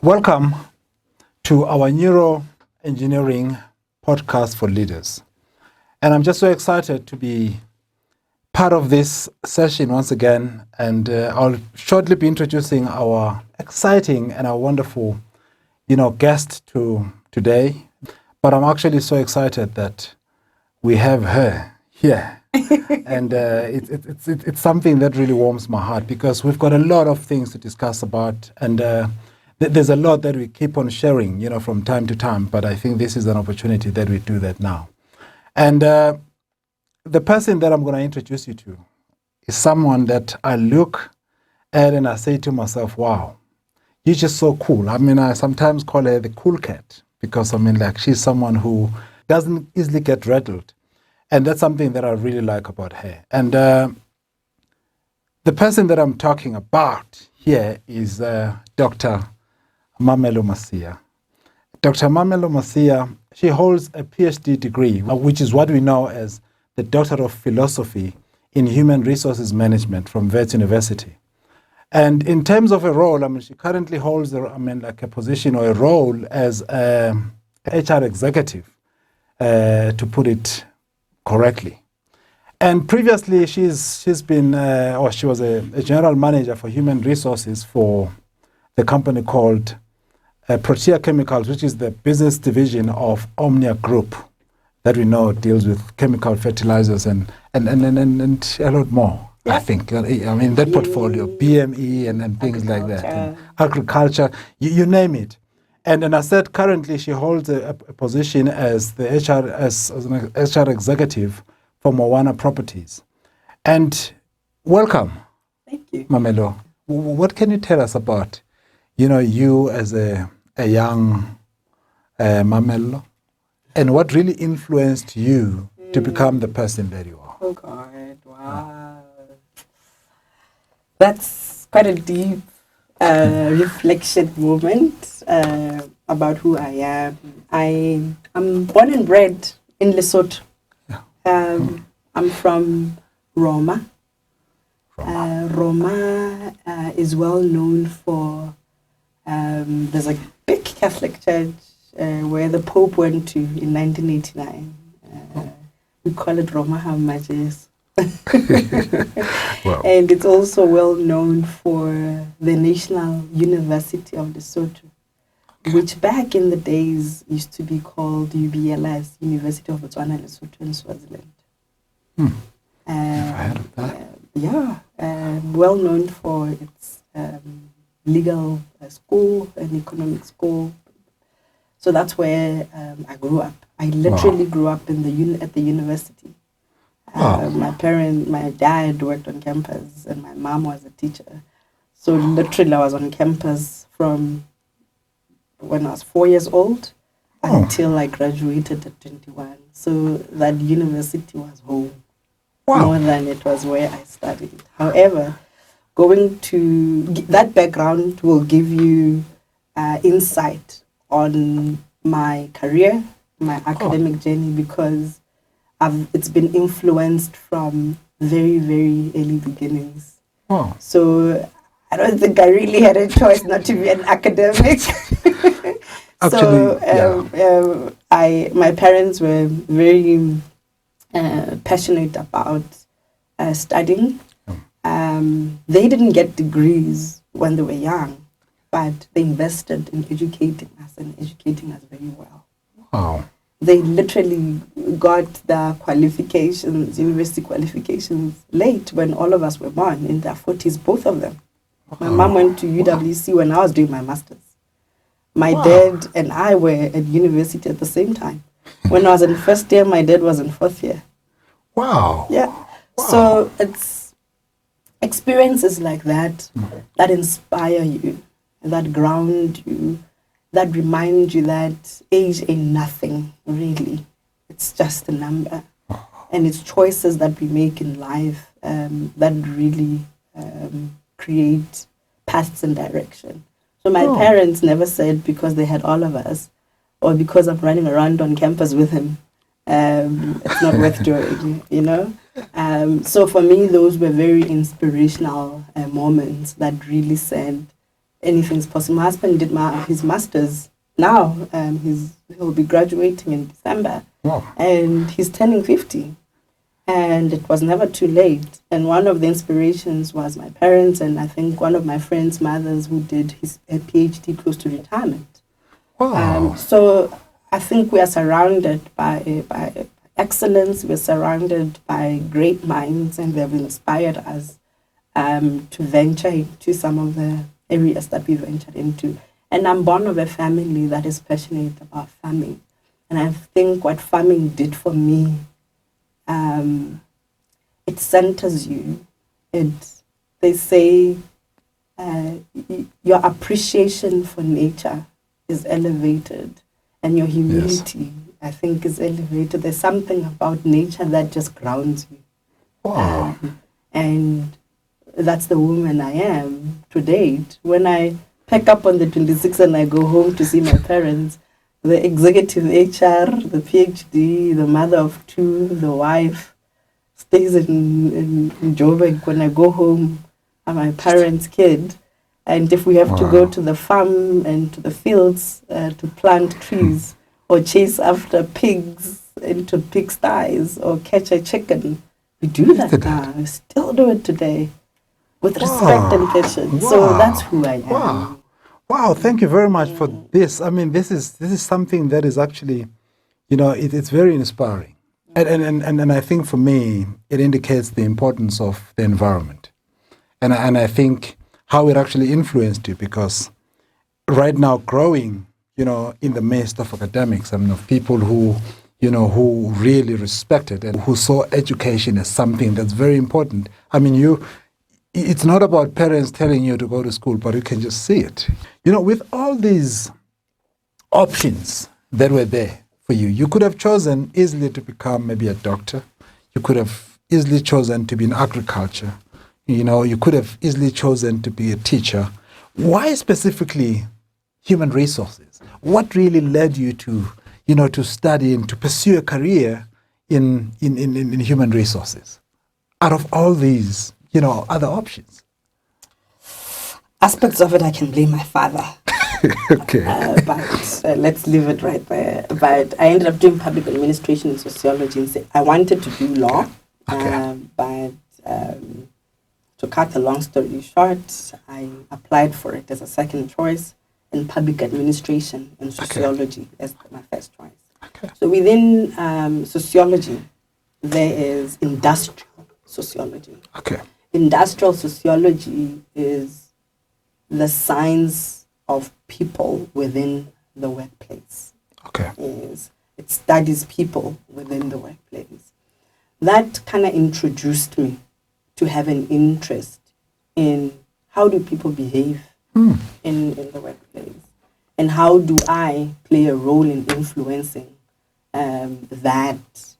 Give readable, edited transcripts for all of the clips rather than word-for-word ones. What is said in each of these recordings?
Welcome to our neuroengineering podcast for leaders. And I'm just so excited to be part of this session once again. And I'll shortly be introducing our exciting and our wonderful, guest today. But I'm actually so excited that we have her here. And it's something that really warms my heart because we've got a lot of things to discuss about. And there's a lot that we keep on sharing, from time to time, but I think this is an opportunity that we do that now. And the person that I'm going to introduce you to is someone that I look at and I say to myself, wow, you're just so cool. I sometimes call her the cool cat because, she's someone who doesn't easily get rattled. And that's something that I really like about her. And the person that I'm talking about here is Dr. Mamello Masia. Dr. Mamello Masia, she holds a PhD degree, which is what we know as the Doctor of Philosophy in Human Resources Management from Wits University. And in terms of a role, she currently holds a position or a role as a HR executive, to put it correctly. And previously, she was a general manager for human resources for the company called Protea Chemicals, which is the business division of Omnia Group that we know deals with chemical fertilizers and a lot more, yeah. I think. That portfolio, BME and things like that. And agriculture, you name it. And I said currently she holds a position as the an HR executive for Moana Properties. And welcome. Thank you. Mamello. What can you tell us about you as a young Mamello, and what really influenced you to become the person that you are? Oh God, wow. That's quite a deep reflection moment about who I am. I'm born and bred in Lesotho. Yeah. I'm from Roma. Roma is well known for, there's a big Catholic church where the Pope went to in 1989. We call it Roma Hamajes. Wow. And it's also well known for the National University of Lesotho, which back in the days used to be called UBLS, University of Botswana, Lesotho and Swaziland. I've heard of that. Well known for its legal school and economic school. So that's where I grew up. I literally grew up in at the university. My dad worked on campus and my mom was a teacher. So literally I was on campus from when I was 4 years old until I graduated at 21. So that university was home. Wow. More than it was where I studied. However, going to that background will give you insight on my career, my academic journey, because it's been influenced from very, very early beginnings. Oh. So I don't think I really had a choice not to be an academic. My parents were very passionate about studying. They didn't get degrees when they were young, but they invested in educating us and educating us very well. Wow. They literally got the qualifications, university qualifications, late when all of us were born, in their 40s, both of them. My mom went to UWC when I was doing my master's. My dad and I were at university at the same time. When I was in first year, my dad was in fourth year. Wow. Yeah. Wow. So it's experiences like that that inspire you, that ground you, that remind you that age ain't nothing, really. It's just a number. And it's choices that we make in life that really create paths and direction. So my parents never said because they had all of us or because I'm running around on campus with him, it's not worth doing, So for me, those were very inspirational moments that really said, anything's possible. My husband did his master's now. He'll be graduating in December. Wow. And he's turning 50. And it was never too late. And one of the inspirations was my parents, and I think one of my friends' mothers who did a PhD close to retirement. Wow. So I think we are surrounded by excellence. We're surrounded by great minds, and they have inspired us to venture into some of the areas that we ventured into. And I'm born of a family that is passionate about farming. And I think what farming did for me, it centers you. They say your appreciation for nature is elevated, and your humility, I think, is elevated. There's something about nature that just grounds you. Wow. And that's the woman I am to date. When I pack up on the 26th and I go home to see my parents, the executive HR, the PhD, the mother of two, the wife, stays in Joburg. When I go home, I'm my parents' kid. And if we have to go to the farm and to the fields to plant trees or chase after pigs into pigsties or catch a chicken, we do that now. We still do it today with respect and passion. So that's who I am. Wow, thank you very much for this. I mean, this is something that is actually, it's very inspiring. And I think for me, it indicates the importance of the environment. And I think how it actually influenced you, because right now growing, in the midst of academics, I mean, of people who really respected and who saw education as something that's very important. I mean, it's not about parents telling you to go to school, but you can just see it. With all these options that were there for you, you could have chosen easily to become maybe a doctor. You could have easily chosen to be in agriculture. You could have easily chosen to be a teacher. Why specifically human resources? What really led you to, to study and to pursue a career in human resources out of all these, other options? Aspects of it, I can blame my father. Okay. But let's leave it right there. But I ended up doing public administration and sociology. And I wanted to do law, but to cut the long story short, I applied for it as a second choice, and public administration and sociology as my first choice. Okay. So within sociology, there is industrial sociology. Okay. Industrial sociology is the science of people within the workplace. Okay. It studies people within the workplace. That kind of introduced me to have an interest in how do people behave in the workplace, and how do I play a role in influencing that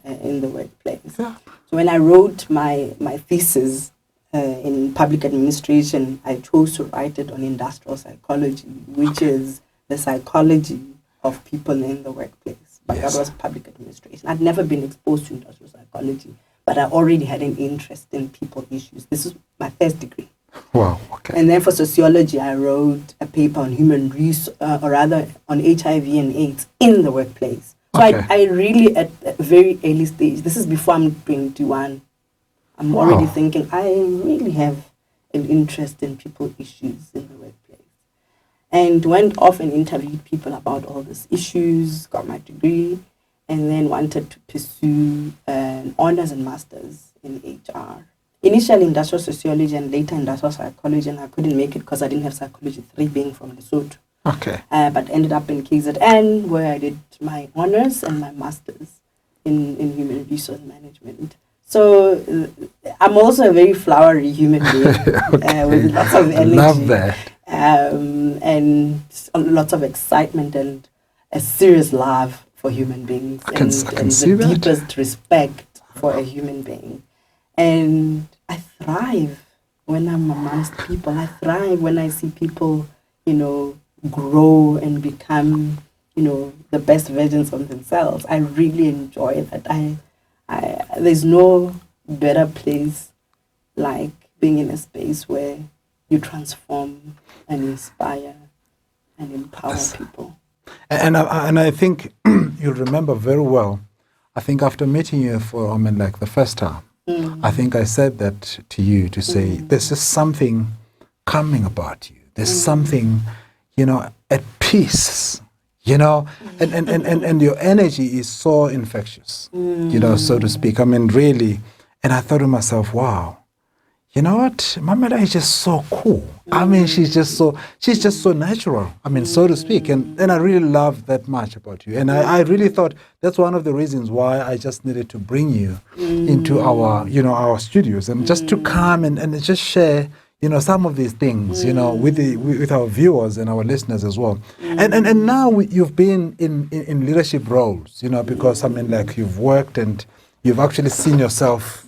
in the workplace. Yeah. So when I wrote my thesis in public administration, I chose to write it on industrial psychology, which is the psychology of people in the workplace. But that was public administration. I'd never been exposed to industrial psychology, but I already had an interest in people issues. This is my first degree. Wow, okay. And then for sociology, I wrote a paper on on HIV and AIDS in the workplace. So I really, at a very early stage, this is before I'm 21, I'm already thinking, I really have an interest in people issues in the workplace. And went off and interviewed people about all these issues, got my degree, and then wanted to pursue an honors and masters in HR. Initially industrial sociology and later industrial psychology, and I couldn't make it because I didn't have psychology 3 being from Lesotho. Okay. But ended up in KZN, where I did my honors and my masters in human resource management. So I'm also a very flowery human being with lots of energy. Love that. And lots of excitement and a serious love for human beings. I can see the that. deepest respect for a human being. And I thrive when I'm amongst people. I thrive when I see people, grow and become, the best versions of themselves. I really enjoy that. There's no better place like being in a space where you transform and inspire and empower people. And I think you'll remember very well. I think after meeting you for like the first time, I think I said that to you to say there's just something coming about you. There's something, at peace. And your energy is so infectious, so to speak. I mean, really. And I thought to myself, wow, you know what? Mamello is just so cool. I mean, she's just so natural. I mean, so to speak. And I really love that much about you. And I really thought that's one of the reasons why I just needed to bring you into our studios and just to come and just share, some of these things, with our viewers and our listeners as well. And now you've been in leadership roles, because I mean, like you've worked and you've actually seen yourself,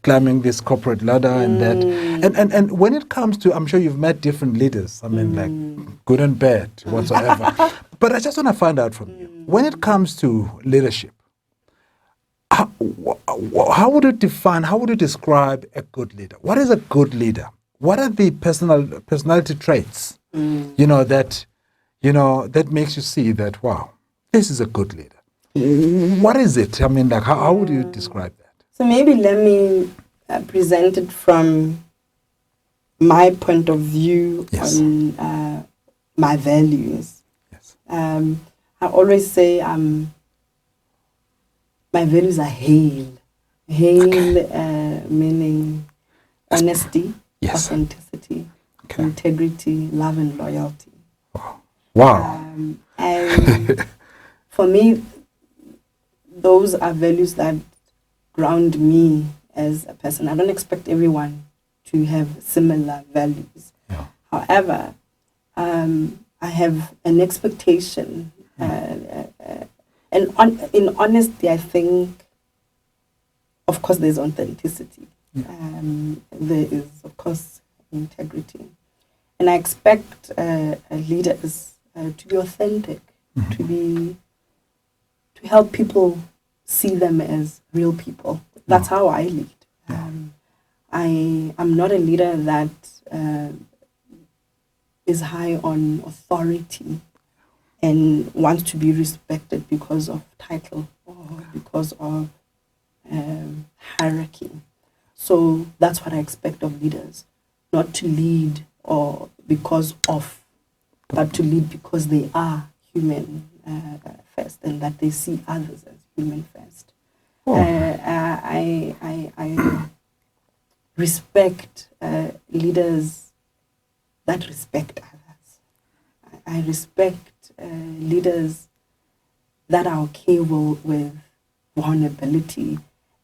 climbing this corporate ladder and that. And when it comes to, I'm sure you've met different leaders, I mean, like good and bad, whatsoever. But I just want to find out from you, when it comes to leadership, how would you describe a good leader? What is a good leader? What are the personality traits, that makes you see that, wow, this is a good leader? What is it? I mean, like, how would you describe that? So maybe let me present it from my point of view on my values. Yes. I always say my values are hail. Hail meaning honesty, authenticity, integrity, love and loyalty. Wow. And for me, those are values that ground me as a person. I don't expect everyone to have similar values. Yeah. However, I have an expectation. In honesty, I think, of course, there's authenticity. There is, of course, integrity. And I expect leaders to be authentic, to help people see them as real people. That's how I lead. I'm not a leader that is high on authority and wants to be respected because of title or because of hierarchy. So that's what I expect of leaders, not to lead or because of, but to lead because they are human first and that they see others as human first. I respect leaders that respect others. I respect leaders that are okay with vulnerability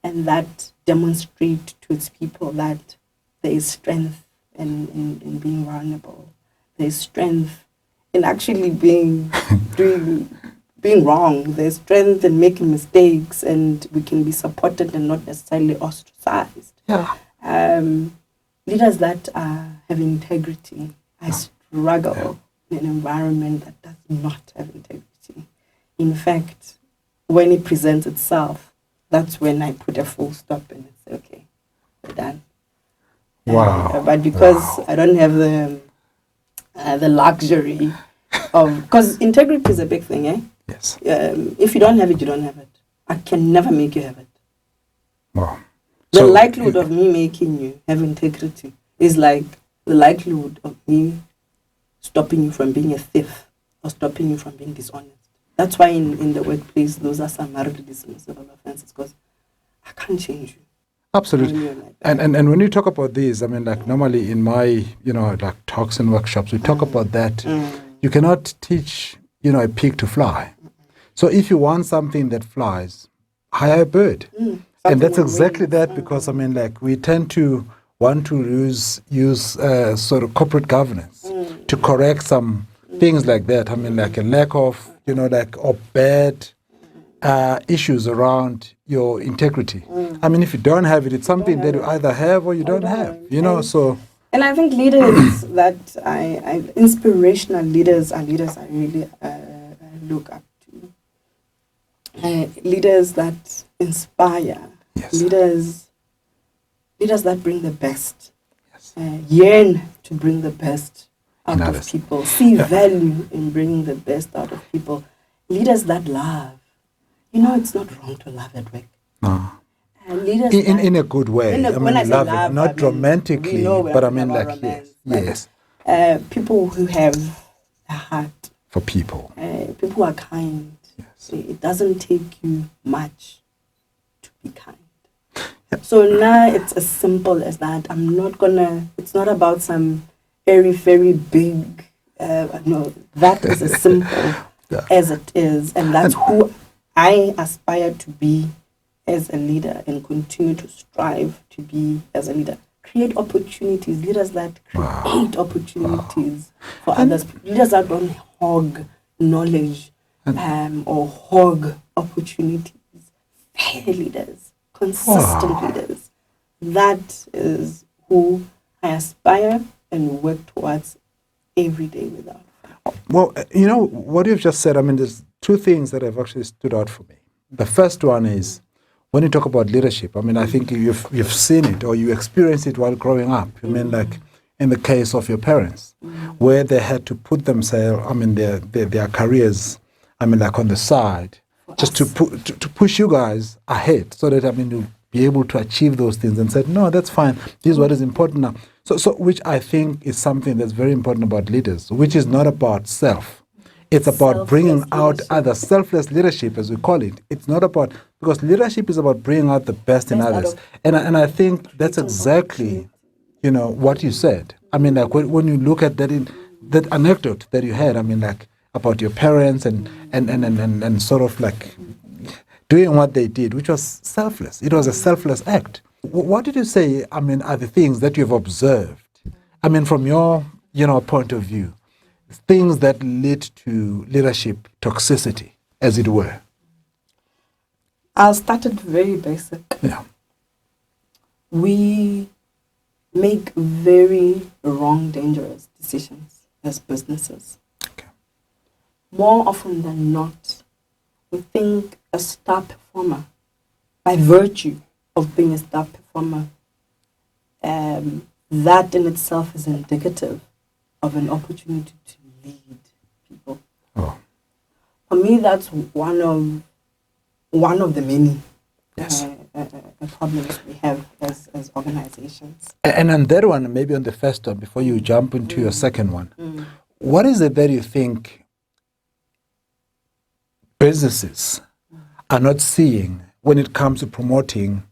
and that demonstrate to its people that there is strength in being vulnerable. There is strength in actually being wrong. There's strength in making mistakes, and we can be supported and not necessarily ostracized. Leaders that have integrity. I struggle in an environment that does not have integrity. In fact, when it presents itself, that's when I put a full stop and say, okay, we're done. Wow. But because I don't have the luxury of, because integrity is a big thing, eh? Yes. If you don't have it, you don't have it. I can never make you have it. Wow. The likelihood of me making you have integrity is like the likelihood of me stopping you from being a thief or stopping you from being dishonest. That's why in the workplace, those are summarily dismissible offenses, because I can't change you. Absolutely. And when you talk about these, I mean, like normally in my, like talks and workshops, we talk about that. You cannot teach, a pig to fly. So if you want something that flies, hire a bird. And that's exactly that, because, I mean, like we tend to want to use sort of corporate governance to correct some things like that. I mean, like a lack of, or bad issues around your integrity. I mean, if you don't have it, it's something that you either have or you don't have, so. And I think leaders that inspirational leaders are leaders I really look up to. Leaders that inspire. Yes. Leaders that bring the best. Yes. Yearn to bring the best In out of others. people, see value in bringing the best out of people. Leaders that love. You know, it's not wrong to love at work. No. Leaders In a good way. when I say loving, love, not romantically, we know we're but I talking mean about like romance, yes, people who have a heart, for people. people who are kind. Yes. It doesn't take you much to be kind. So now it's as simple as that. It's not about some very, very big, no, that is as simple as it is. And that's who I aspire to be as a leader and continue to strive to be as a leader. Create opportunities, leaders that create opportunities for others, leaders that don't hog knowledge or hog opportunities. Fair leaders, consistent leaders. That is who I aspire and work towards every day without fail. Well, you know, what you've just said, I mean, there's two things that have actually stood out for me. The first one is, when you talk about leadership, I mean, I think you've seen it or you experienced it while growing up. I mean, like in the case of your parents, where they had to put themselves, I mean, their careers, I mean, like on the side, just to push you guys ahead so that, I mean, you'll be able to achieve those things and said, no, that's fine. This is what is important now. So which I think is something that's very important about leaders, which is not about self. It's about bringing out others, selfless leadership, as we call it. It's not about, because leadership is about bringing out the best in others. And I think that's exactly, you know, what you said. I mean, like when you look at that anecdote that you had, I mean, like about your parents and sort of like doing what they did, which was selfless. It was a selfless act. What did you say, I mean, are the things that you've observed? I mean, from your, you know, point of view, things that lead to leadership toxicity, as it were. I'll start it very basic. Yeah. We make very wrong, dangerous decisions as businesses. Okay. More often than not, we think a star performer, by virtue of being a star performer, that in itself is indicative of an opportunity to lead people. Oh. For me, that's one of the many problems we have as organizations. And on that one, maybe on the first one, before you jump into your second one, what is it that you think businesses are not seeing when it comes to promoting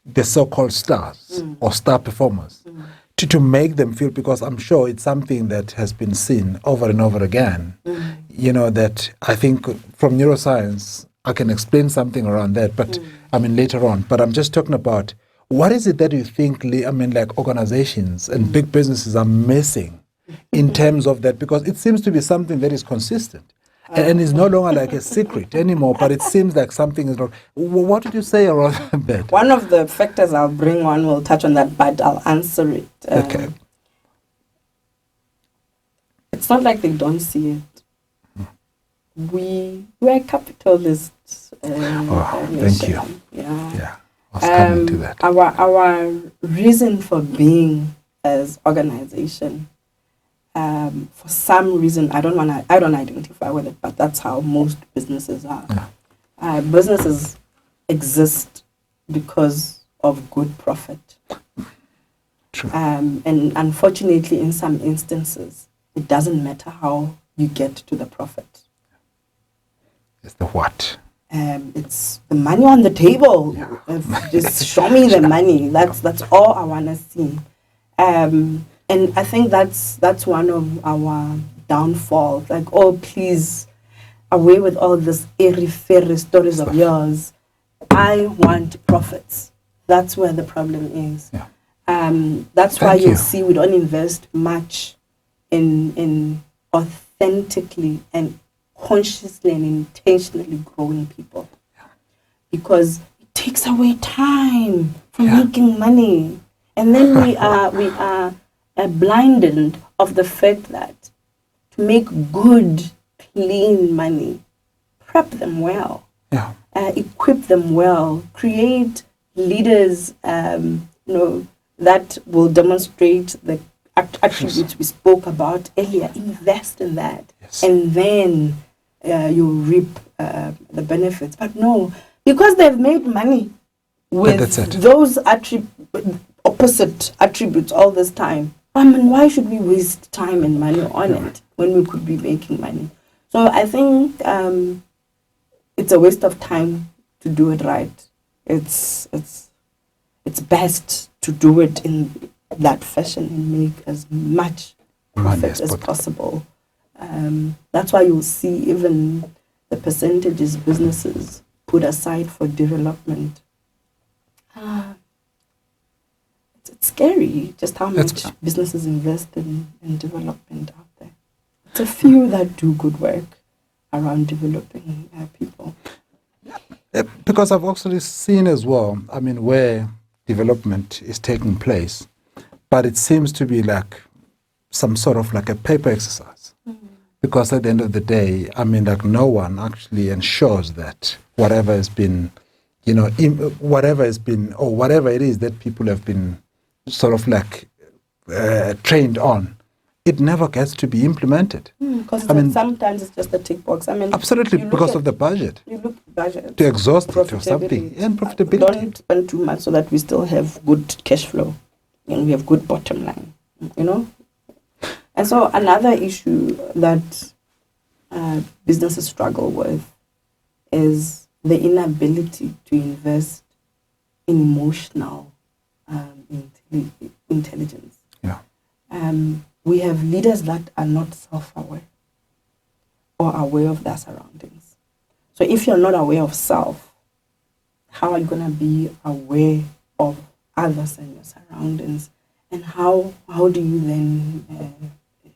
the so-called stars or star performers to make them feel, because I'm sure it's something that has been seen over and over again, you know, that I think from neuroscience, I can explain something around that, but I mean later on, but I'm just talking about what is it that you think, I mean, like organizations and big businesses are missing in terms of that, because it seems to be something that is consistent. And it's no longer like a secret anymore, but it seems like something is wrong. What did you say around that? One of the factors I'll bring on will touch on that, but I'll answer it. Okay. It's not like they don't see it. We're capitalists. Thank you. Yeah. I was coming to that. Our reason for being as organization, for some reason, I don't identify with it, but that's how most businesses are. Yeah. Businesses exist because of good profit. True. And unfortunately, in some instances, it doesn't matter how you get to the profit. It's the what? It's the money on the table. Just show me the money. That's all I want to see. And I think that's one of our downfalls. Like, oh, please, away with all this airy-fairy stories of yours. I want profits. That's where the problem is. Yeah. That's why Thank you'll you. see we don't invest much in authentically and consciously and intentionally growing people. Yeah. Because it takes away time from making money. And then we are blinded of the fact that to make good, clean money, prep them well, equip them well, create leaders, that will demonstrate the attributes we spoke about earlier. Invest in that, Yes. and then you reap the benefits. But no, because they've made money with That's it. those opposite attributes all this time. I mean, why should we waste time and money on it when we could be making money? So I think it's a waste of time to do it right. It's best to do it in that fashion and make as much profit as possible. That's why you'll see even the percentages businesses put aside for development. It's scary just how much businesses invest in development out there. It's a few that do good work around developing people. Because I've actually seen as well, I mean, where development is taking place, but it seems to be like some sort of like a paper exercise. Because at the end of the day, I mean, like no one actually ensures that whatever has been, whatever has been, or whatever it is that people have been sort of like trained on, it never gets to be implemented. Because sometimes it's just a tick box. I mean, absolutely, because of the budget. You look at budget. To exhaust it or something. And profitability. Don't spend too much so that we still have good cash flow and we have good bottom line, And so another issue that businesses struggle with is the inability to invest in emotional intelligence. Yeah. We have leaders that are not self-aware or aware of their surroundings. So if you're not aware of self, how are you going to be aware of others and your surroundings? And how do you then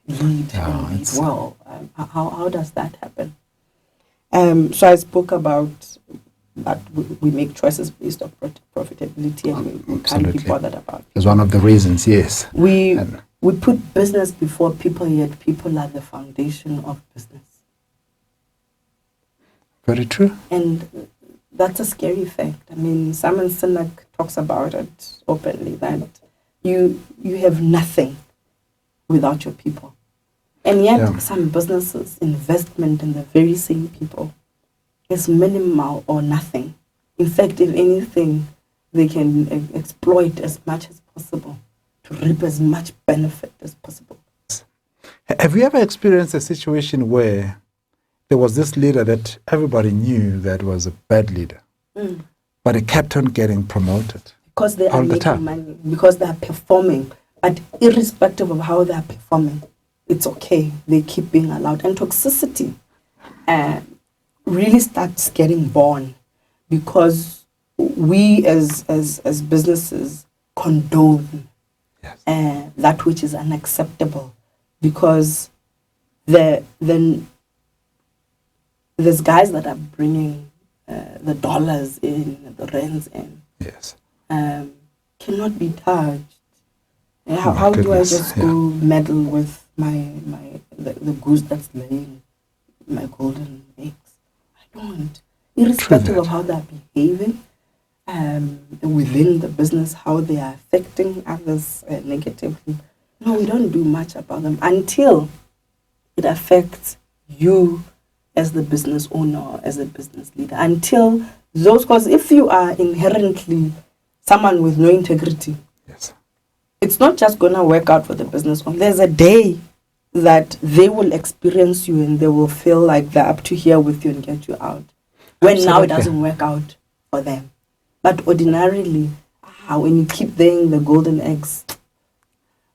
lead and lead well? How does that happen? So I spoke about that we make choices based on profitability, and we can't be bothered about people. It's one of the reasons, yes. We put business before people, yet people are the foundation of business. Very true. And that's a scary fact. I mean, Simon Sinek talks about it openly, that you have nothing without your people. And yet some businesses' investment in the very same people is minimal or nothing. In fact, if anything, they can exploit as much as possible to reap as much benefit as possible. Have you ever experienced a situation where there was this leader that everybody knew that was a bad leader, but he kept on getting promoted? Because they are making money, because they are performing. But irrespective of how they are performing, it's okay. They keep being allowed. And toxicity really starts getting born because we as businesses condone that which is unacceptable, because there's guys that are bringing the dollars in, the rents in. Yes. Cannot be touched. How do I just go meddle with the goose that's laying my golden eggs? I don't. Irrespective of how they're behaving within the business, how they are affecting others negatively. No, we don't do much about them until it affects you as the business owner or as a business leader. Until those, because if you are inherently someone with no integrity, it's not just going to work out for the business owner. There's a day that they will experience you and they will feel like they're up to here with you and get you out. When now it doesn't work out for them. But ordinarily, when you keep laying the golden eggs,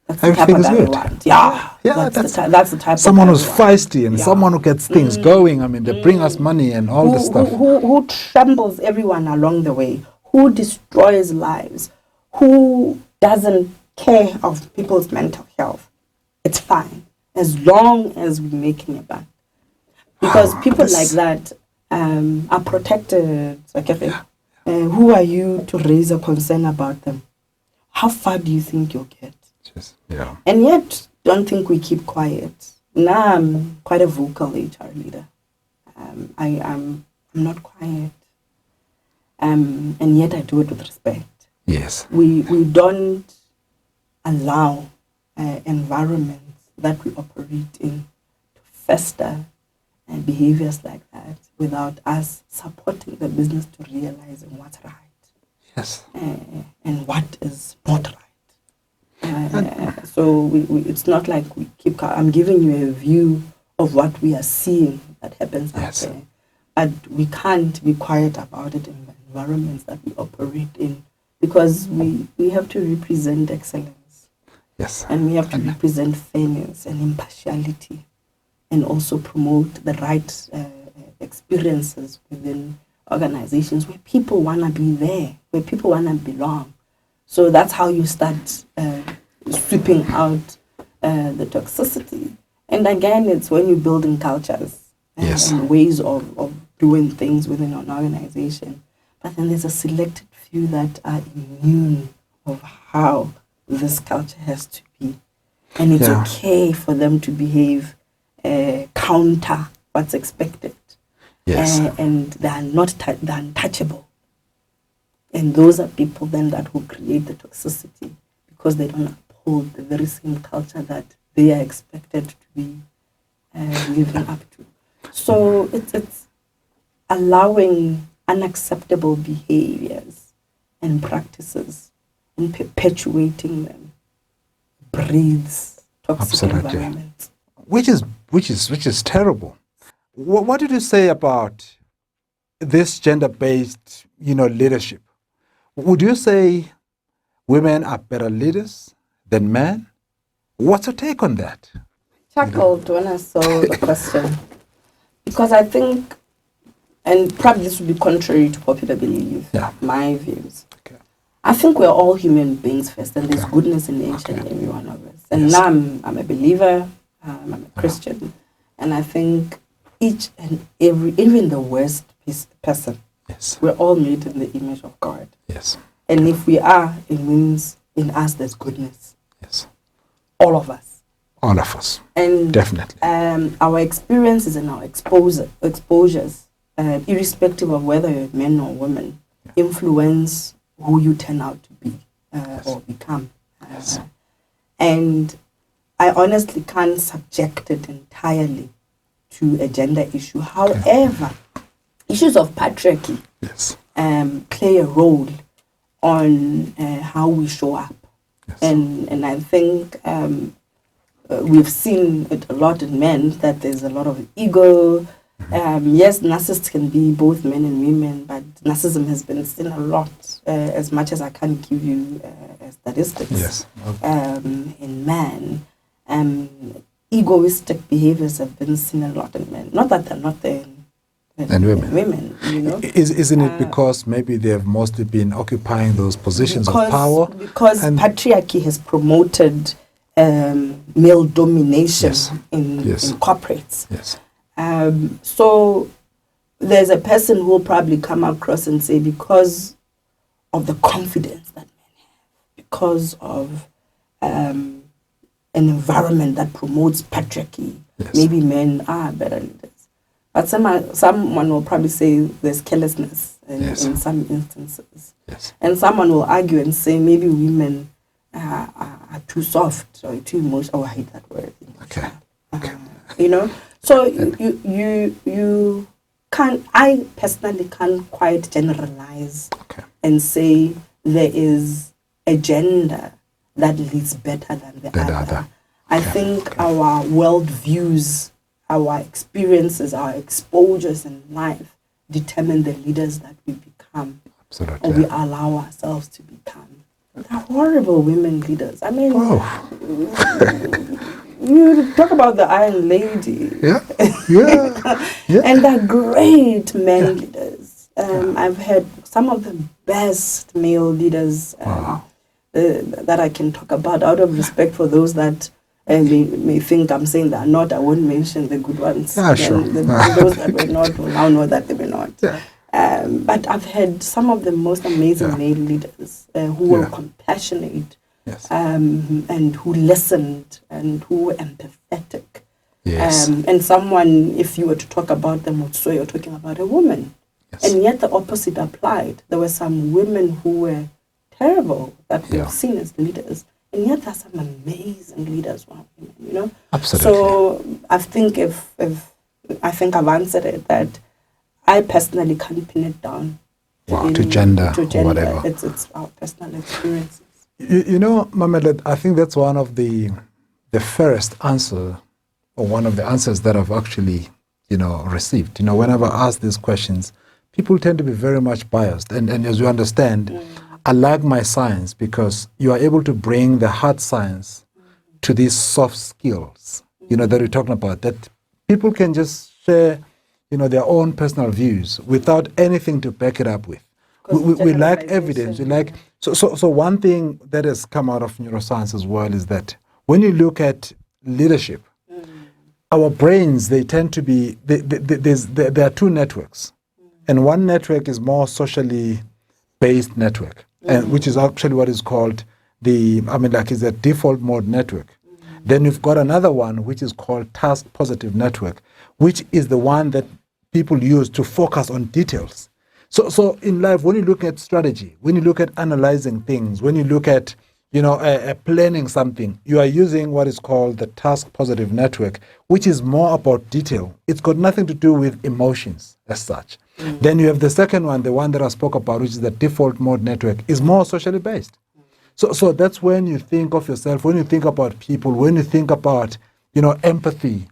that's the type of guy we want. That's the type of someone who's feisty and someone who gets things going. I mean, they bring us money and all this stuff. Who trembles everyone along the way, who destroys lives, who doesn't care of people's mental health. It's fine as long as we're making it back. Because people like that are protected. Who are you to raise a concern about them? How far do you think you'll get? And yet, don't think we keep quiet. Now I'm quite a vocal HR leader. I'm not quiet. And yet I do it with respect. Yes. We don't allow environments that we operate in to fester behaviors like that without us supporting the business to realizing what's right. Yes. And what is not right. So it's not like we keep. I'm giving you a view of what we are seeing that happens out there, but we can't be quiet about it in the environments that we operate in, because we have to represent excellence. Yes. And we have to represent fairness and impartiality, and also promote the right experiences within organizations where people want to be there, where people want to belong. So that's how you start sweeping out the toxicity. And again, it's when you're building cultures and ways of doing things within an organization. But then there's a selected few that are immune of how this culture has to be. And it's okay for them to behave counter what's expected. Yes. And they are not they're untouchable. And those are people then that will create the toxicity, because they don't uphold the very same culture that they are expected to be living up to. So it's allowing unacceptable behaviors and practices and perpetuating them breeds toxic environments. Which is terrible. What did you say about this gender-based, leadership? Would you say women are better leaders than men? What's your take on that? Chuckled when I saw the question, because I think, and probably this would be contrary to popular belief, my views. Okay. I think we're all human beings first, and there's goodness in each and every one of us. And now I'm a believer, I'm a Christian, and I think each and every, even the worst person, we're all made in the image of God. Yes. And if we are, it means in us there's goodness. Yes. All of us. All of us. And definitely. Our experiences and our exposures, irrespective of whether you're men or women, influence who you turn out to be or become. And I honestly can't subject it entirely to a gender issue. However, issues of patriarchy play a role on how we show up. And I think we've seen it a lot in men, that there's a lot of ego. Yes, narcissists can be both men and women, but narcissism has been seen a lot, as much as I can't give you statistics. In men, egoistic behaviors have been seen a lot in men. Not that they're not there in women. Isn't it because maybe they have mostly been occupying those positions of power? Because patriarchy has promoted male domination in corporates. So there's a person who will probably come across and say, because of the confidence that men have, because of an environment that promotes patriarchy, maybe men are better leaders. But someone will probably say there's carelessness in some instances. And someone will argue and say maybe women are too soft or too emotional. Oh, I hate that word. So you can't, I personally can't quite generalize and say there is a gender that leads better than the other. I think our worldviews, our experiences, our exposures in life determine the leaders that we become. Or we allow ourselves to become. They're horrible women leaders. I mean, you talk about the Iron Lady. And they're great men leaders. I've had some of the best male leaders that I can talk about. Out of respect for those that may think I'm saying they're not, I won't mention the good ones. Those that were not will now know that they were not. But I've had some of the most amazing male leaders who were compassionate and who listened and who were empathetic. And someone, if you were to talk about them, would say you're talking about a woman. And yet the opposite applied. There were some women who were terrible that we've seen as leaders, And yet there's some amazing leaders who are women, you know? Absolutely. So I think if I've answered it, that I personally can't pin it down to gender or whatever. It's our personal experiences. You know, Mamello, I think that's one of the fairest answer, or one of the answers that I've actually, received. Whenever I ask these questions, people tend to be very much biased. And as you understand, I like my science because you are able to bring the hard science to these soft skills, that we're talking about, that people can just share, their own personal views without anything to back it up with. We like evidence. We like so one thing that has come out of neuroscience as well is that when you look at leadership, our brains, they tend to be there are two networks, and one network is more socially based network, and which is actually what is called is a default mode network. Then you've got another one which is called task positive network, which is the one that people use to focus on details. So in life, when you look at strategy, when you look at analyzing things, when you look at planning something, you are using what is called the task positive network, which is more about detail. It's got nothing to do with emotions as such. Then you have the second one, the one that I spoke about, which is the default mode network, is more socially based. So that's when you think of yourself, when you think about people, when you think about empathy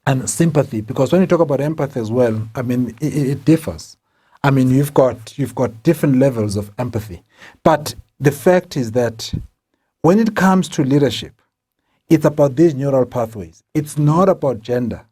and sympathy, because when you talk about empathy as well, it differs. You've got different levels of empathy. But the fact is that when it comes to leadership, it's about these neural pathways. It's not about gender.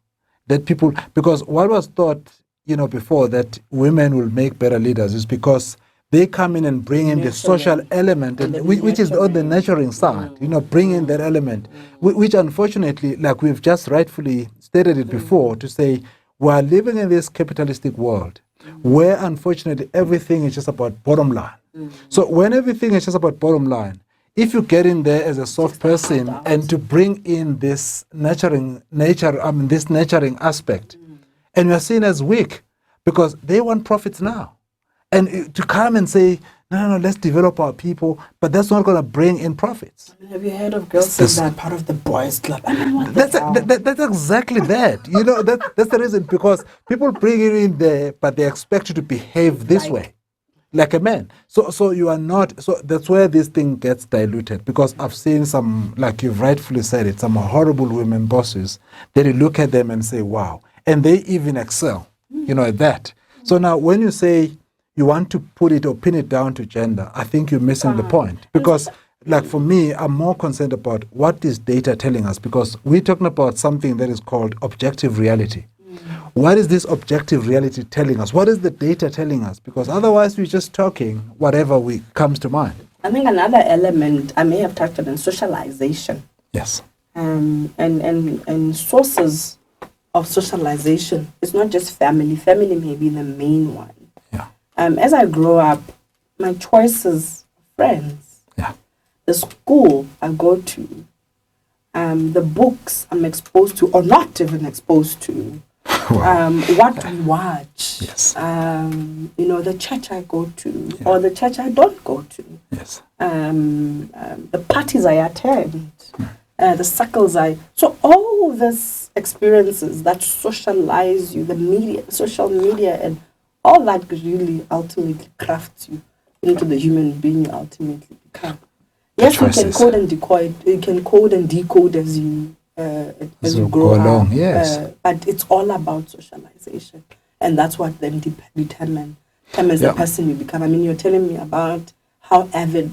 Because what was thought, before, that women will make better leaders is because they come in and bring in the social element, which is on the nurturing side, bring in that element, which unfortunately, like we've just rightfully stated it before, to say we are living in this capitalistic world where unfortunately everything is just about bottom line. So when everything is just about bottom line, if you get in there as a soft person and to bring in this nurturing aspect, and you're seen as weak because they want profits now. And to come and say, no, let's develop our people, but that's not going to bring in profits. Have you heard of girls saying that part of the boys' club? That's exactly that. That's the reason, because people bring it in there, but they expect you to behave this way, like a man. So you are not. So that's where this thing gets diluted. Because I've seen some, like you've rightfully said it, some horrible women bosses. Then you look at them and say, wow, and they even excel, at that. So now when you say you want to put it or pin it down to gender, I think you're missing the point. Because, like for me, I'm more concerned about what is data telling us, because we're talking about something that is called objective reality. What is this objective reality telling us? What is the data telling us? Because otherwise we're just talking whatever comes to mind. I think another element I may have touched on socialization. Yes. And sources of socialization. It's not just family. Family may be the main one. As I grow up, my choices, friends, the school I go to, the books I'm exposed to or not even exposed to, what we watch, the church I go to or the church I don't go to, the parties I attend, the circles so all these experiences that socialize you, the media, social media, and all that really ultimately crafts you into the human being you ultimately become. Yes, you can code and decode. You can code and decode as you grow along. But it's all about socialization, and that's what then determines the person you become. You're telling me about how avid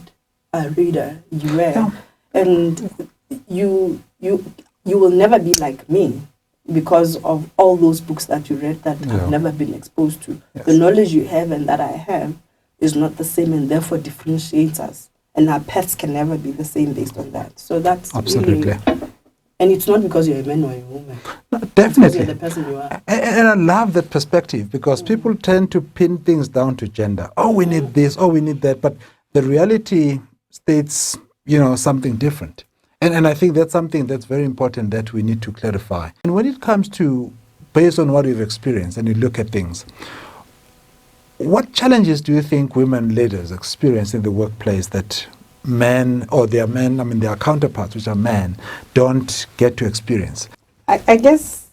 a reader you were, and you will never be like me, because of all those books that you read that I've never been exposed to. The knowledge you have and that I have is not the same, and therefore differentiates us. And our paths can never be the same based on that. So that's absolutely. And it's not because you're a man or a woman. No, definitely. You're the person you are. And I love that perspective, because people tend to pin things down to gender. Oh, we need this. Oh, we need that. But the reality states, something different. And I think that's something that's very important that we need to clarify. And when it comes to, based on what you've experienced and you look at things, what challenges do you think women leaders experience in the workplace that men or their men, I mean their counterparts, which are men, don't get to experience? I guess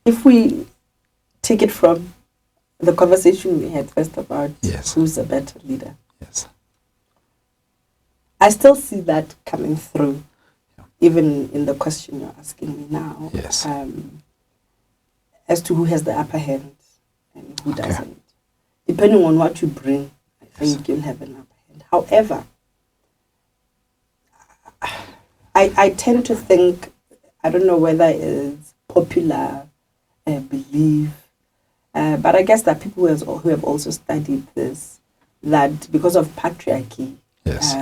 if we take it from the conversation we had first about Yes. who's a better leader, Yes. I still see that coming through, Yeah. even in the question you're asking me now, Yes. as to who has the upper hand and who Okay. doesn't. Depending on what you bring, I Yes. think you'll have an upper hand. However, I tend to think, I don't know whether it's popular belief, but I guess that people who have also studied this, that because of patriarchy, Yes.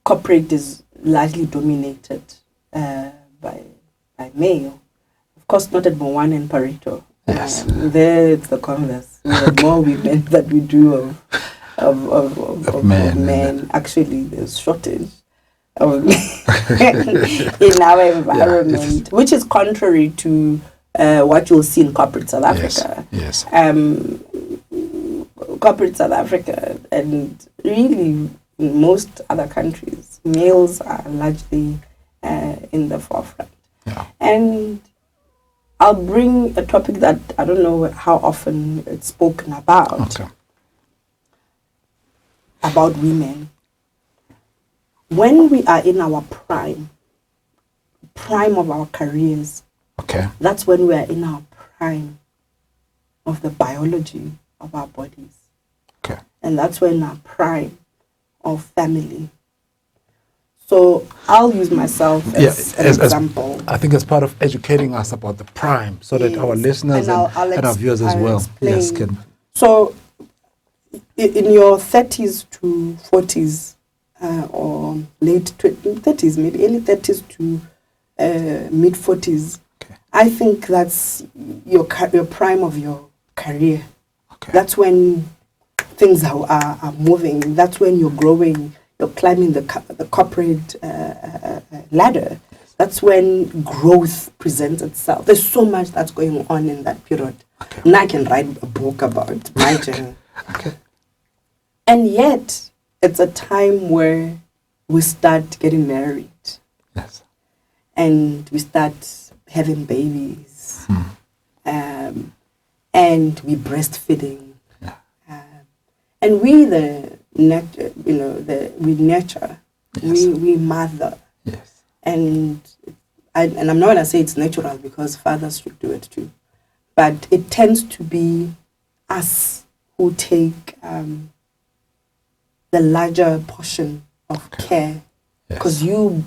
corporate is largely dominated by male. Of course, not at Moana and Pareto. Yes. There it's the converse. We have more women than we do of men. Actually, there's shortage of men in our environment, which is contrary to what you'll see in corporate South Africa. Yes. Corporate South Africa, and really in most other countries, males are largely in the forefront. Yeah. And I'll bring a topic that I don't know how often it's spoken about, Okay. about women. When we are in our prime of our careers, Okay. that's when we are in our prime of the biology of our bodies. Okay. And that's when our prime of family. So I'll use myself as an example. I think as part of educating us about the prime, so that our listeners and our viewers as well. Explain. Yes, can. So in your 30s to 40s, or late 30s, maybe early 30s to mid 40s, Okay. I think that's your prime of your career. Okay. That's when things are moving. That's when you're growing. You're climbing the corporate ladder. That's when growth presents itself. There's so much that's going on in that period. Okay. And I can write a book about my journey. Okay. And yet, it's a time where we start getting married. Yes. And we start having babies. And we breastfeeding. Yeah. And we we nurture, Yes. we mother, Yes. and I'm not gonna say it's natural because fathers should do it too, but it tends to be us who take the larger portion of care, because you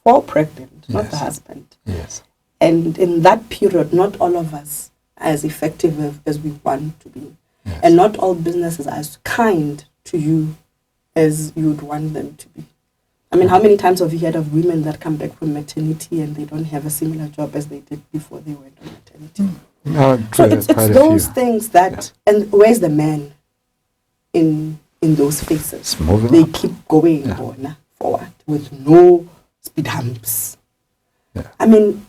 fall pregnant, not the Yes. husband, Yes. and in that period, not all of us are as effective as we want to be. Yes. And not all businesses are as kind to you as you would want them to be. I mean, how many times have you heard of women that come back from maternity and they don't have a similar job as they did before they went on maternity? So it's those things that, and where's the man in those spaces? It's moving they up. keep going forward with no speed humps. Yeah. I mean,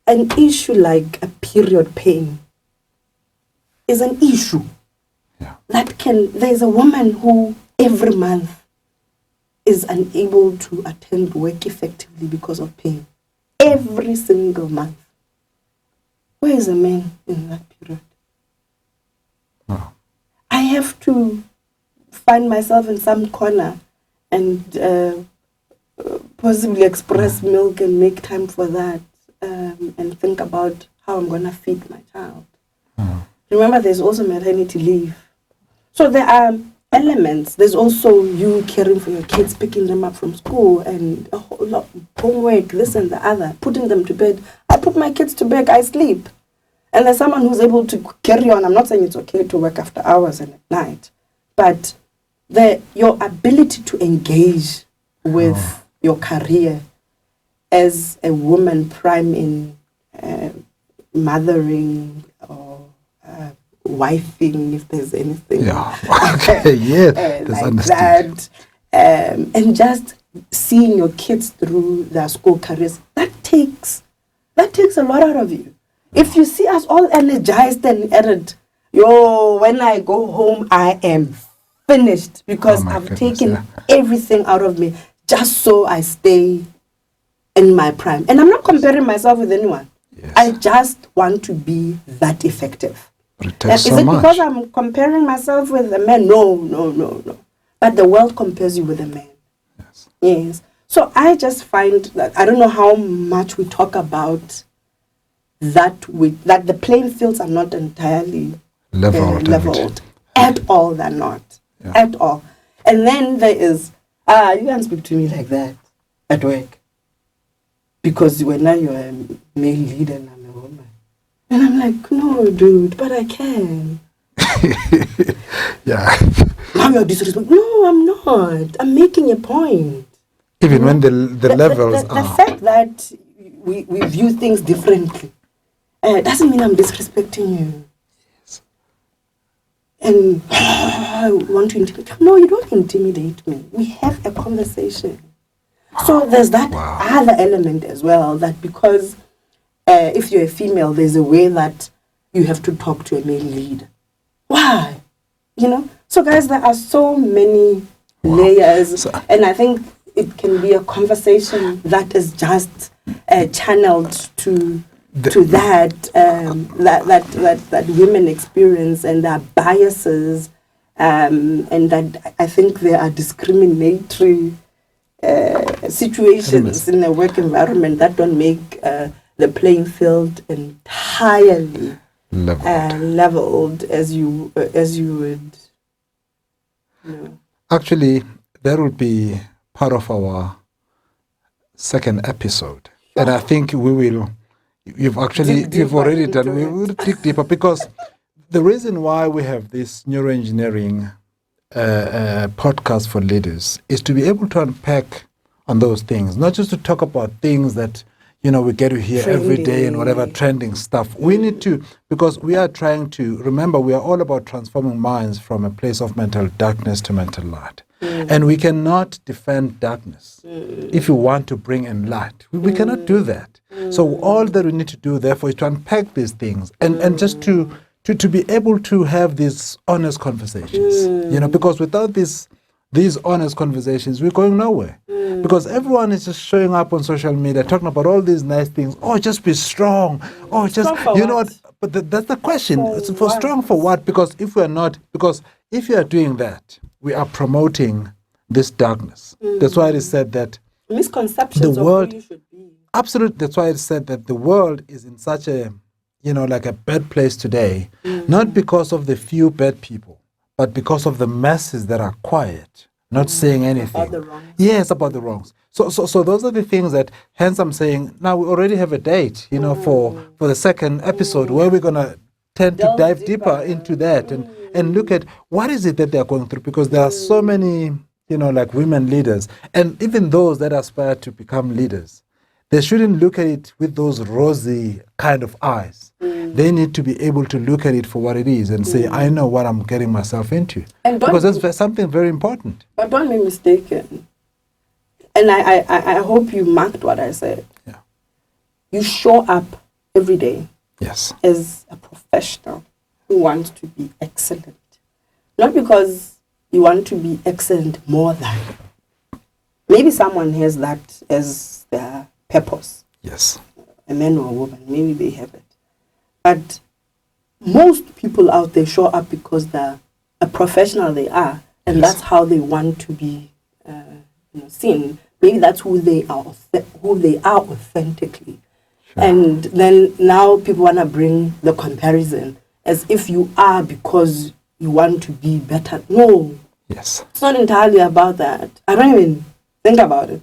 an issue like a period pain is an issue. Yeah. There's a woman who every month is unable to attend work effectively because of pain. Every single month. Where is a man in that period? Oh. I have to find myself in some corner and possibly express milk and make time for that, and think about how I'm going to feed my child. Remember, there's also maternity leave. So there are elements. There's also you caring for your kids, picking them up from school, and a whole lot of homework, this and the other, putting them to bed. I put my kids to bed, I sleep. And there's someone who's able to carry on. I'm not saying it's okay to work after hours and at night, but your ability to engage with your career as a woman prime in mothering or wifing, if there's anything. Yeah. Okay. Yeah. That's like understood. that, and just seeing your kids through their school careers, that takes a lot out of you. If you see us all energized and added, when I go home, I am finished because my I've goodness, taken yeah. everything out of me just so I stay in my prime. And I'm not comparing myself with anyone. Yes. I just want to be that effective. But it takes Is so it much. because I'm comparing myself with a man? No. But the world compares you with a man. Yes. Yes. So I just find that I don't know how much we talk about that the playing fields are not entirely leveled. At all. They're not. Yeah. At all. And then there is, you can't speak to me like that at work. Because now you're a male leader and I'm a woman. And I'm like, no, dude, but I can. Yeah. Now you're disrespectful. No, I'm not. I'm making a point. Even when the levels the are. fact that we view things differently doesn't mean I'm disrespecting you. Yes. And I want to intimidate you. No, you don't intimidate me. We have a conversation. So there's that other element as well, that because if you're a female, there's a way that you have to talk to a male leader. Why? So guys, there are so many layers, and I think it can be a conversation that is just channeled to that women experience and their biases, and that I think there are discriminatory situations in the work environment that don't make the playing field entirely leveled as you would. Actually, that would be part of our second episode, and I think we will. You've already done. We will dig deeper because the reason why we have this neuroengineering podcast for leaders is to be able to unpack on those things, not just to talk about things that we get to hear every day and whatever trending stuff. We need to, because we are trying to remember, we are all about transforming minds from a place of mental darkness to mental light. And we cannot defend darkness if you want to bring in light. We cannot do that. So all that we need to do, therefore, is to unpack these things and just to be able to have these honest conversations. Because without these honest conversations, we're going nowhere. Because everyone is just showing up on social media talking about all these nice things. Oh, just be strong. Oh, just what? But that's the question. It's for strong for what? Because if you are doing that, we are promoting this darkness. That's why it is said that misconceptions the world, of who you should be. Absolutely. That's why it said that the world is in such a like a bad place today, not because of the few bad people, but because of the masses that are quiet, not saying anything. About the wrongs. Yes, about the wrongs. So those are the things that, hence I'm saying, now we already have a date, for the second episode where we're going to tend to dive deeper into that and look at what is it that they're going through, because there are so many, like women leaders, and even those that aspire to become leaders. They shouldn't look at it with those rosy kind of eyes. They need to be able to look at it for what it is and say, I know what I'm getting myself into. Because that's something very important. But don't be mistaken. And I hope you marked what I said. Yeah. You show up every day. Yes. As a professional who wants to be excellent. Not because you want to be excellent more than. Maybe someone has that as their purpose. Yes. A man or a woman, maybe they have it. But most people out there show up because they're a professional they are, and that's how they want to be seen. Maybe that's who they are authentically. Sure. And then now people want to bring the comparison as if you are because you want to be better. No. Yes. It's not entirely about that. I don't even think about it.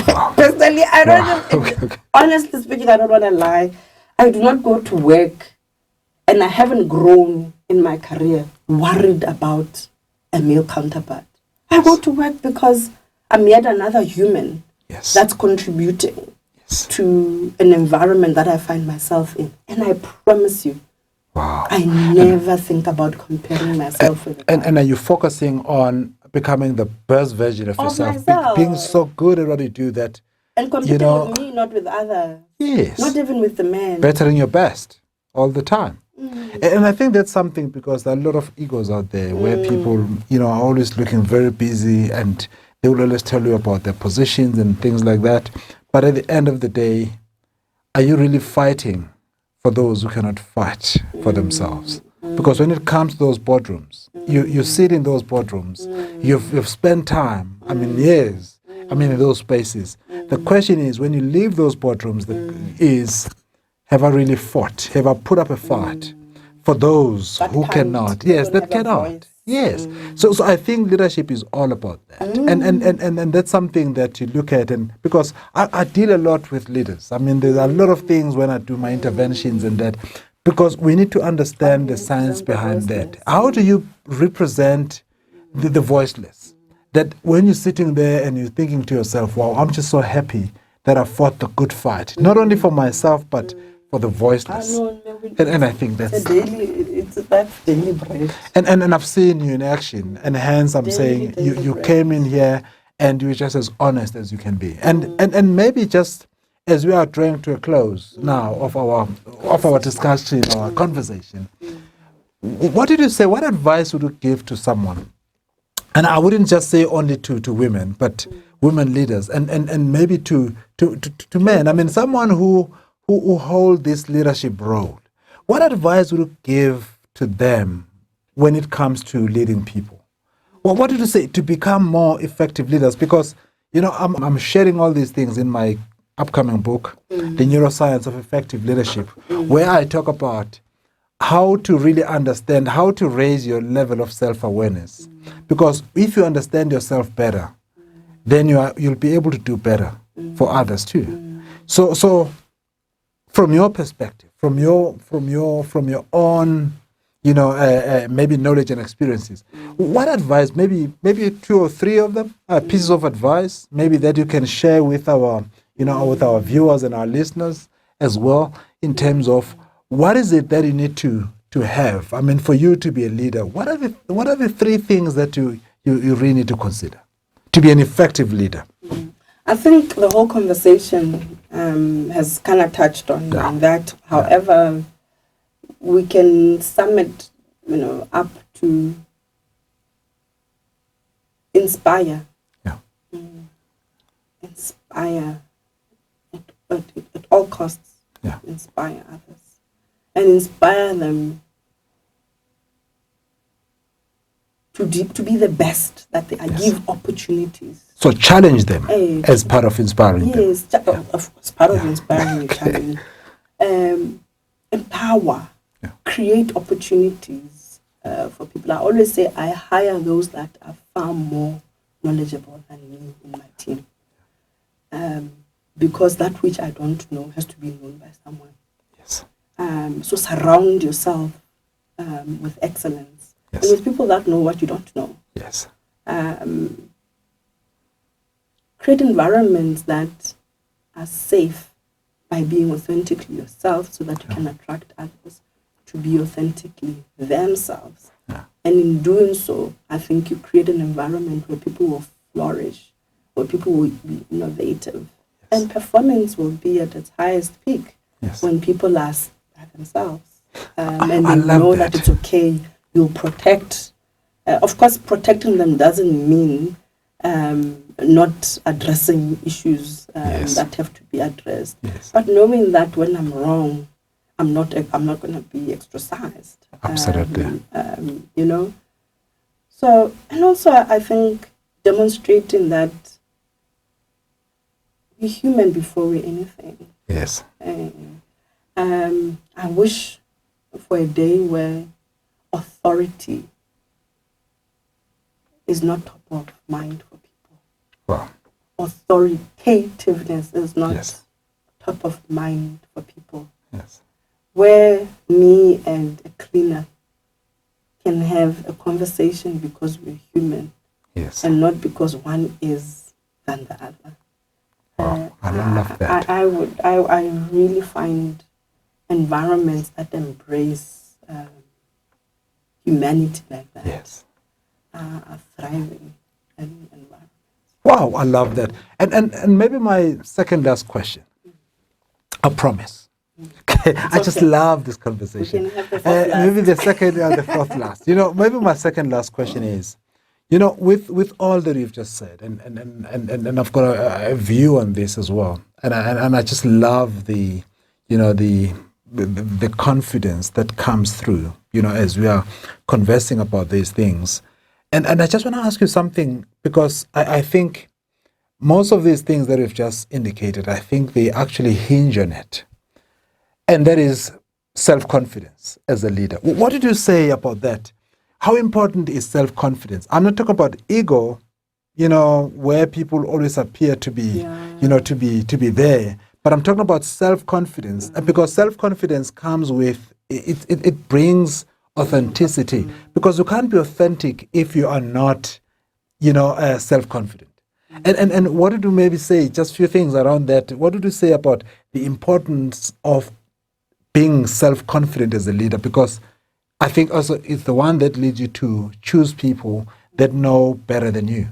Wow. Personally, I don't honestly speaking, I don't want to lie. I do not go to work, and I haven't grown in my career worried about a male counterpart. I go to work because I'm yet another human that's contributing to an environment that I find myself in. And I promise you, I never think about comparing myself with and are you focusing on becoming the best version of yourself, being so good at what you do that, and competing with me, not with others. Yes. Not even with the men. Bettering your best all the time. And I think that's something because there are a lot of egos out there where people, are always looking very busy and they will always tell you about their positions and things like that. But at the end of the day, are you really fighting for those who cannot fight for themselves? Because when it comes to those boardrooms, you sit in those boardrooms, you've spent time, years, in those spaces. The question is, when you leave those boardrooms, have I really fought? Have I put up a fight for those who cannot? Yes, that cannot. Yes. So I think leadership is all about that. And that's something that you look at, and because I deal a lot with leaders. There's a lot of things when I do my interventions and that, because we need to understand the science behind that. How do you represent the voiceless? That when you're sitting there and you're thinking to yourself, wow, I'm just so happy that I fought the good fight, not only for myself, but for the voiceless. And I think that's daily bread. And I've seen you in action, and hence I'm saying you came in here and you were just as honest as you can be. And maybe just as we are drawing to a close now of our discussion, our conversation, what did you say? What advice would you give to someone? And I wouldn't just say only to women, but women leaders, and maybe to men. Someone who hold this leadership role. What advice would you give to them when it comes to leading people? Well, what did you say to become more effective leaders? Because I'm sharing all these things in my upcoming book, The Neuroscience of Effective Leadership, where I talk about how to really understand, how to raise your level of self-awareness. Because if you understand yourself better, then you'll be able to do better for others too. So from your perspective, from your own, maybe knowledge and experiences, what advice, maybe 2 or 3 of them, pieces of advice, maybe that you can share with our viewers and our listeners as well, in terms of what is it that you need to have? For you to be a leader, what are the 3 things that you really need to consider to be an effective leader? I think the whole conversation has kind of touched on that. However, we can sum it, up to inspire. Yeah. Inspire at all costs. Yeah. Inspire others and inspire them to be the best that they are. Yes. Give opportunities. So challenge them as part of inspiring them. Yes, of course, part of inspiring challenge. Empower, create opportunities for people. I always say I hire those that are far more knowledgeable than me in my team. Because that which I don't know has to be known by someone. Yes. So surround yourself with excellence. Yes. And with people that know what you don't know. Yes. Create environments that are safe by being authentically yourself, so that you can attract others to be authentically themselves. Yeah. And in doing so, I think you create an environment where people will flourish, where people will be innovative, and performance will be at its highest peak when people are by themselves. And they know that it's okay. You'll protect. Of course, protecting them doesn't mean not addressing issues that have to be addressed. Yes. But knowing that when I'm wrong, I'm not going to be ostracized. Absolutely. So, and also I think demonstrating that we're human before we're anything. Yes. I wish for a day where authority is not top of mind for people. Wow. Authoritativeness is not top of mind for people. Yes. Where me and a cleaner can have a conversation because we're human. Yes. And not because one is than the other. Wow. I love that. I really find environments that embrace humanity like that are thriving environments. Wow, I love that. And maybe my second last question. A promise. Okay, I just okay. love this We conversation. can have the fourth Maybe last. the second or the fourth last. Maybe my second last question is, with all that you've just said, and I've got a view on this as well, and I just love the confidence that comes through, as we are conversing about these things, and I just want to ask you something, because I think most of these things that we've just indicated, I think they actually hinge on it. And that is self-confidence as a leader. What did you say about that? How important is self-confidence? I'm not talking about ego, where people always appear to be, to be there. But I'm talking about self-confidence, because self-confidence comes with it brings authenticity. Because you can't be authentic if you are not, self-confident. And what did you maybe say? Just a few things around that. What did you say about the importance of being self-confident as a leader? Because I think also it's the one that leads you to choose people that know better than you.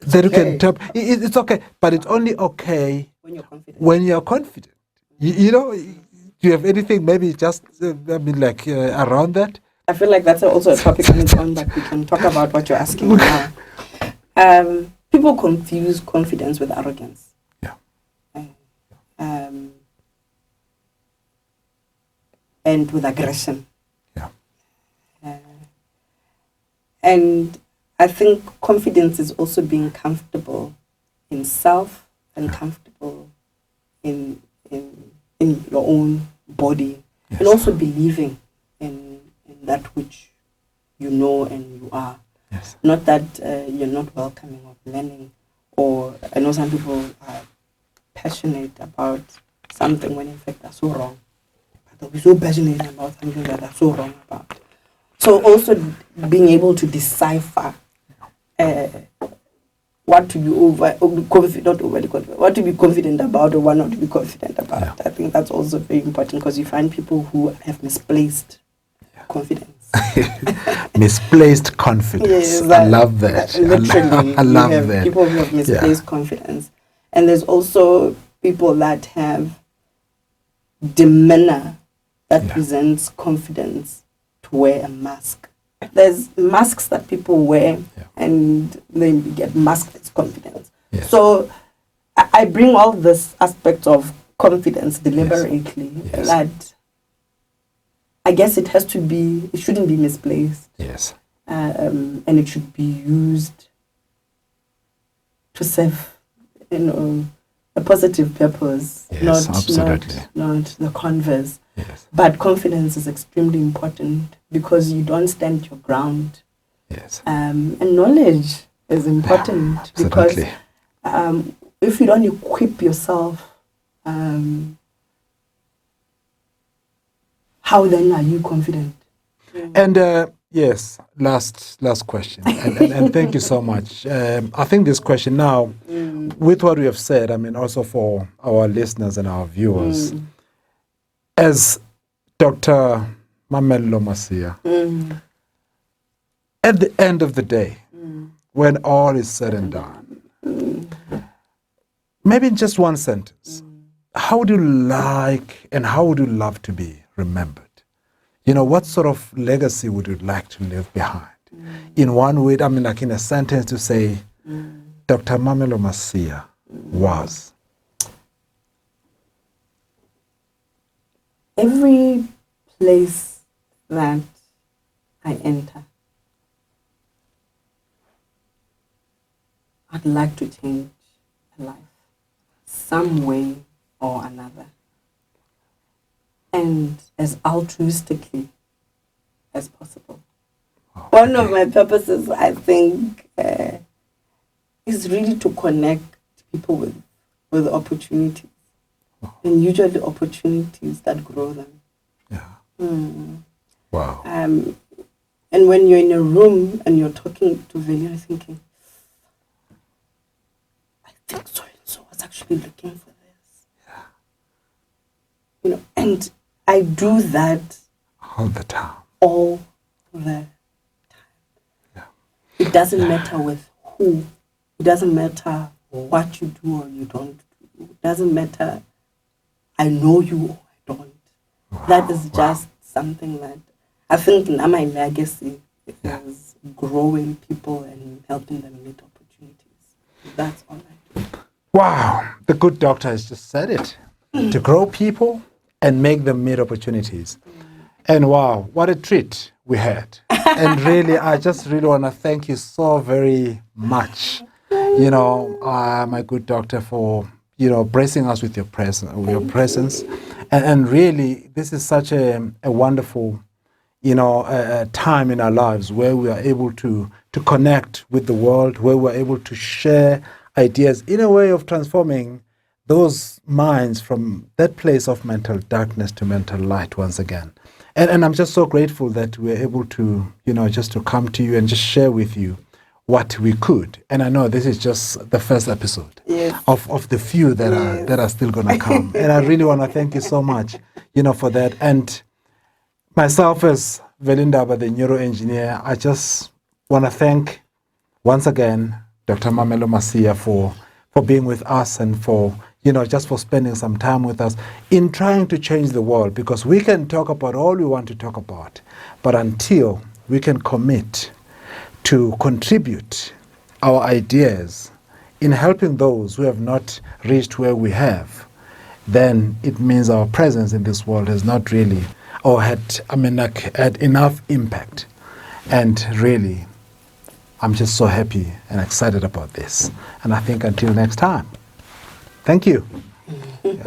That you can tap. It's okay, but it's only okay When you're confident. when you're confident. Do you have anything maybe just, around that? I feel like that's also a topic on its own, but we can talk about what you're asking now. People confuse confidence with arrogance. Yeah. And with aggression. Yeah. And I think confidence is also being comfortable in self and comfortable in your own body, Yes. and also believing in that which you know and you are. Yes. Not that you're not welcoming of learning, or I know some people are passionate about something when in fact they're so wrong. But they'll be so passionate about something that they're so wrong about. So also being able to decipher what to be what to be confident about, or what not to be confident about. Yeah. I think that's also very important, because you find people who have misplaced confidence. Misplaced confidence. Yes, I love that. Literally, I love you have that. people who have misplaced confidence, and there's also people that have demeanor that presents confidence to wear a mask. There's masks that people wear, and then you get masked as confidence. Yes. So I bring all this aspect of confidence deliberately. Yes. That I guess it shouldn't be misplaced. Yes. And it should be used to serve, a positive purpose, Yes, absolutely. not the converse. Yes. But confidence is extremely important, because you don't stand your ground. Yes. And knowledge is important, because if you don't equip yourself, how then are you confident? And yes, last question, and thank you so much. I think this question now, with what we have said, also for our listeners and our viewers, as Dr. Mamello Masia, at the end of the day, when all is said and done, maybe in just one sentence, how would you like and how would you love to be remembered? What sort of legacy would you like to leave behind? In one word, like in a sentence, to say, Dr. Mamello Masia was. Every place that I enter, I'd like to change a life, some way or another, and as altruistically as possible. One of my purposes, I think, is really to connect people with opportunities, and usually opportunities that grow them. Yeah. Wow. And when you're in a room and you're talking to Veli, you're thinking, I think so and so was actually looking for this. Yeah. And I do that all the time. All the time. Yeah. It doesn't matter with who. It doesn't matter what you do or you don't do. It doesn't matter I know you or I don't. that is just something that I think now my legacy is growing people and helping them meet opportunities. That's all I do. Wow, the good doctor has just said it. To grow people and make them meet opportunities. And wow, what a treat we had. And really, I just really want to thank you so very much, my good doctor, for, blessing us with your presence. And really, this is such a wonderful, time in our lives where we are able to connect with the world, where we're able to share ideas in a way of transforming those minds from that place of mental darkness to mental light once again. And I'm just so grateful that we're able to, just to come to you and just share with you what we could. And I know this is just the first episode of the few that are still going to come. And I really want to thank you so much, for that. And myself as Velindaba, the neuroengineer, I just want to thank once again Dr. Mamello Masia for being with us and for, just for spending some time with us in trying to change the world, because we can talk about all we want to talk about, but until we can commit to contribute our ideas in helping those who have not reached where we have, then it means our presence in this world has not really, or had enough impact. And really, I'm just so happy and excited about this. And I think until next time, thank you. Yeah.